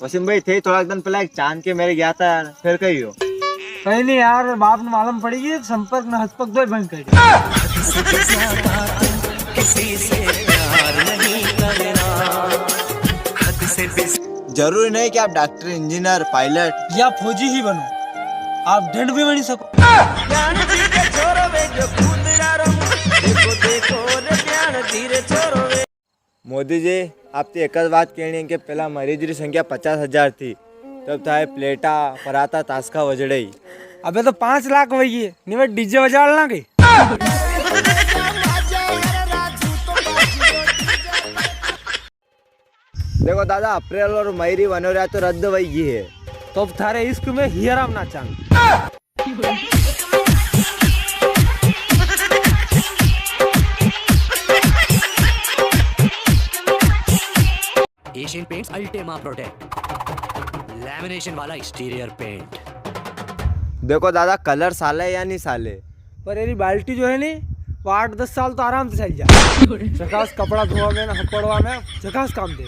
वसीम भाई थे थोड़ा दिन पहले एक चांद के मेरे गया था, फिर कही हो? कहीं नहीं यार, बाप ने मालूम पड़ेगी, संपर्क न हस्पक दो बंद कर जरूरी नहीं कि आप डॉक्टर, इंजीनियर, पायलट या फौजी ही बनो, आप ढंड भी बनी सको। मोदी जी, आपसे एक ज बात कहनी है कि पहला मरीज की संख्या 50,000 थी, तब था प्लेटा पराता तास्का वजड़ई। अबे तो 5 लाख वही है, नहीं डीजे बजा लेना गई। देखो दादा, अप्रैल और मई बनो रहा तो रद्द वही है। तो अब थारे इश्क में हीराम ना चांद। Asian paints Ultima protect lamination वाला एक्सटीरियर पेंट। देखो दादा, कलर साले या नहीं साले, पर यारी बाल्टी जो है नी, वो 8-10 साल तो आराम से चल जाए। झकास कपड़ा धोआ में ना हपड़वा में झकास काम दे।